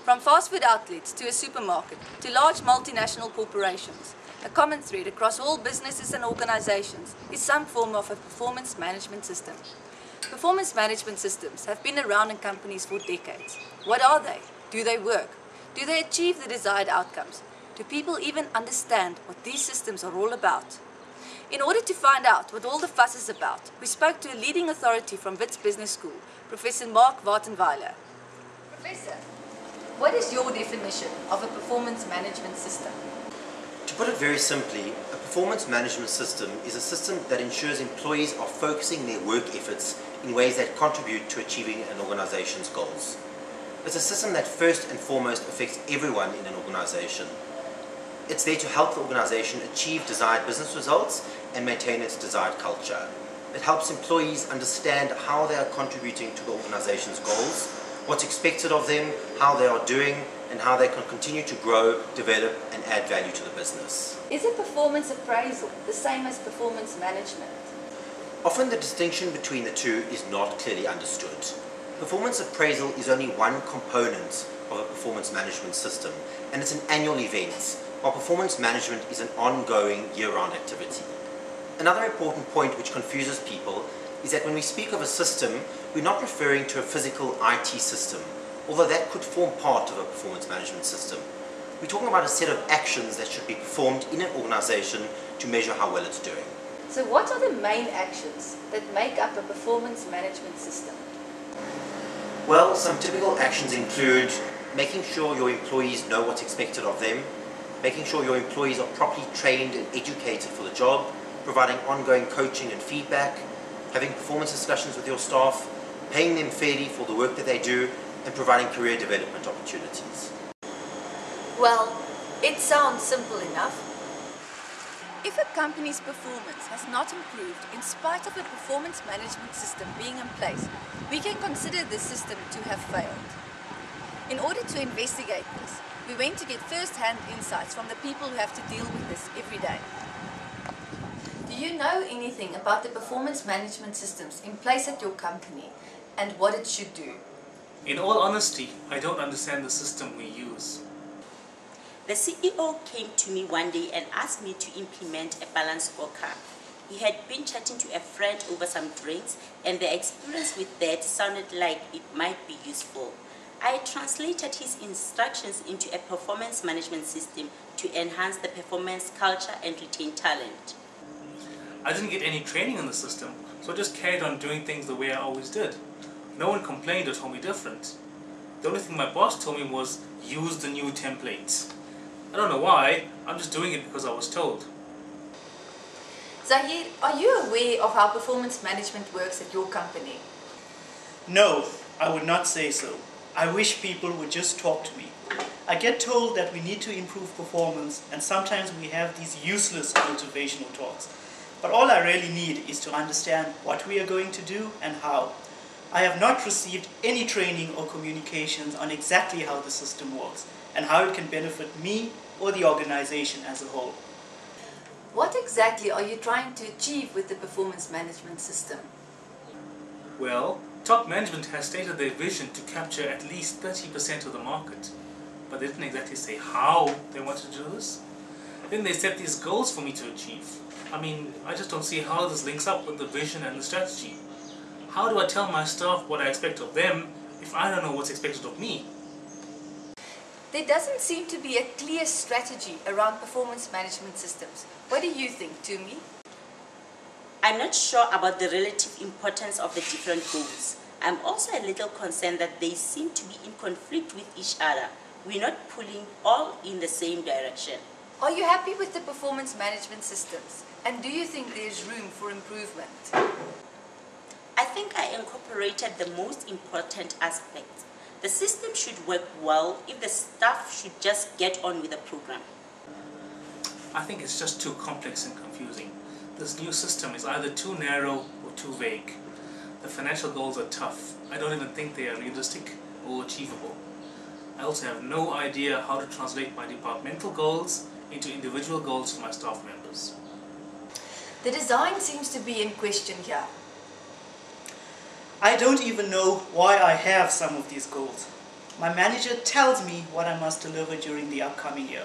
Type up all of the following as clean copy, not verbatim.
From fast food outlets to a supermarket to large multinational corporations, a common thread across all businesses and organizations is some form of a performance management system. Performance management systems have been around in companies for decades. What are they? Do they work? Do they achieve the desired outcomes? Do people even understand what these systems are all about? In order to find out what all the fuss is about, we spoke to a leading authority from Wits Business School, Professor Mark Wartenweiler. Professor, what is your definition of a performance management system? To put it very simply, a performance management system is a system that ensures employees are focusing their work efforts in ways that contribute to achieving an organization's goals. It's a system that first and foremost affects everyone in an organization. It's there to help the organization achieve desired business results and maintain its desired culture. It helps employees understand how they are contributing to the organization's goals, what's expected of them, how they are doing, and how they can continue to grow, develop, and add value to the business. Is a performance appraisal the same as performance management? Often the distinction between the two is not clearly understood. Performance appraisal is only one component of a performance management system, and it's an annual event, while performance management is an ongoing year-round activity. Another important point which confuses people is that when we speak of a system, we're not referring to a physical IT system, although that could form part of a performance management system. We're talking about a set of actions that should be performed in an organization to measure how well it's doing. So what are the main actions that make up a performance management system? Well, some typical actions include making sure your employees know what's expected of them, making sure your employees are properly trained and educated for the job, providing ongoing coaching and feedback, having performance discussions with your staff, paying them fairly for the work that they do, and providing career development opportunities. Well, it sounds simple enough. If a company's performance has not improved in spite of a performance management system being in place, we can consider the system to have failed. In order to investigate this, we went to get first-hand insights from the people who have to deal with this every day. Do you know anything about the performance management systems in place at your company and what it should do? In all honesty, I don't understand the system we use. The CEO came to me one day and asked me to implement a balanced scorecard. He had been chatting to a friend over some drinks, and the experience with that sounded like it might be useful. I translated his instructions into a performance management system to enhance the performance culture and retain talent. I didn't get any training in the system, so I just carried on doing things the way I always did. No one complained or told me different. The only thing my boss told me was, use the new templates. I don't know why, I'm just doing it because I was told. Zahir, are you aware of how performance management works at your company? No, I would not say so. I wish people would just talk to me. I get told that we need to improve performance, and sometimes we have these useless motivational talks. But all I really need is to understand what we are going to do and how. I have not received any training or communications on exactly how the system works and how it can benefit me or the organization as a whole. What exactly are you trying to achieve with the performance management system? Well, top management has stated their vision to capture at least 30% of the market. But they didn't exactly say how they wanted to do this. Then they set these goals for me to achieve. I mean, I just don't see how this links up with the vision and the strategy. How do I tell my staff what I expect of them if I don't know what's expected of me? There doesn't seem to be a clear strategy around performance management systems. What do you think, Tumi? I'm not sure about the relative importance of the different goals. I'm also a little concerned that they seem to be in conflict with each other. We're not pulling all in the same direction. Are you happy with the performance management systems? And do you think there's room for improvement? I think I incorporated the most important aspects. The system should work well if the staff should just get on with the program. I think it's just too complex and confusing. This new system is either too narrow or too vague. The financial goals are tough. I don't even think they are realistic or achievable. I also have no idea how to translate my departmental goals into individual goals for my staff members. The design seems to be in question here. I don't even know why I have some of these goals. my manager tells me what I must deliver during the upcoming year.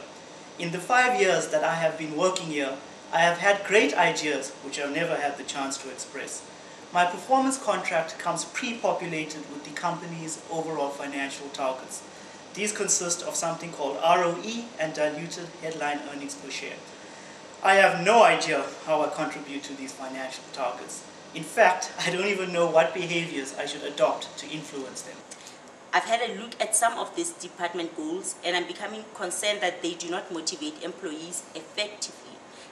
In the 5 years that I have been working here, I have had great ideas which I've never had the chance to express. My performance contract comes pre-populated with the company's overall financial targets. These consist of something called ROE and diluted headline earnings per share. I have no idea how I contribute to these financial targets. In fact, I don't even know what behaviors I should adopt to influence them. I've had a look at some of these department goals and I'm becoming concerned that they do not motivate employees effectively.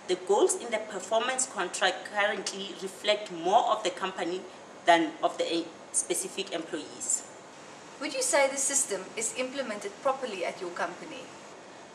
The goals in the performance contract currently reflect more of the company than of the specific employees. Would you say the system is implemented properly at your company?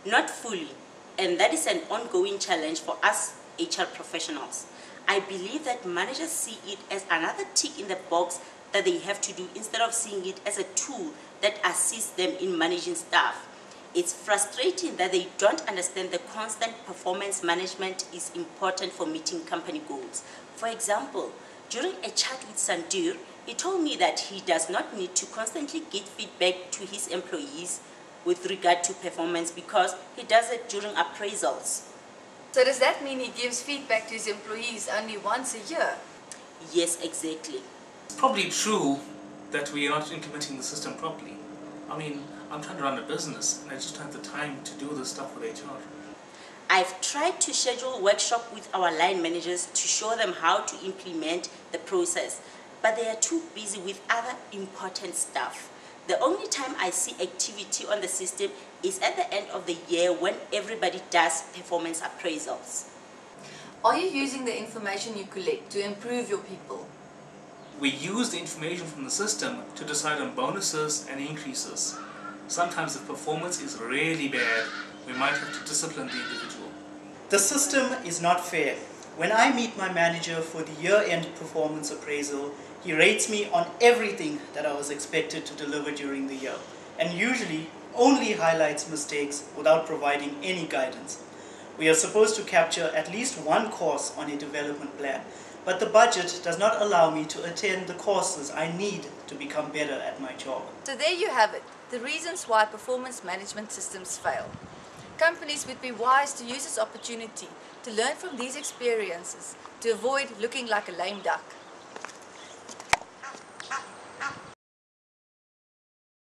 Not fully, and that is an ongoing challenge for us HR professionals. I believe that managers see it as another tick in the box that they have to do instead of seeing it as a tool that assists them in managing staff. It's frustrating that they don't understand the constant performance management is important for meeting company goals. For example, during a chat with Sandur, he told me that he does not need to constantly give feedback to his employees with regard to performance because he does it during appraisals. So does that mean he gives feedback to his employees only once a year? Yes, exactly. It's probably true that we are not implementing the system properly. I mean, I'm trying to run a business and I just don't have the time to do this stuff with HR. I've tried to schedule workshops with our line managers to show them how to implement the process, but they are too busy with other important stuff. The only time I see activity on the system is at the end of the year when everybody does performance appraisals. Are you using the information you collect to improve your people? We use the information from the system to decide on bonuses and increases. Sometimes if performance is really bad, we might have to discipline the individual. The system is not fair. When I meet my manager for the year-end performance appraisal, he rates me on everything that I was expected to deliver during the year, and usually only highlights mistakes without providing any guidance. We are supposed to capture at least one course on a development plan, but the budget does not allow me to attend the courses I need to become better at my job. So there you have it, the reasons why performance management systems fail. Companies would be wise to use this opportunity to learn from these experiences to avoid looking like a lame duck.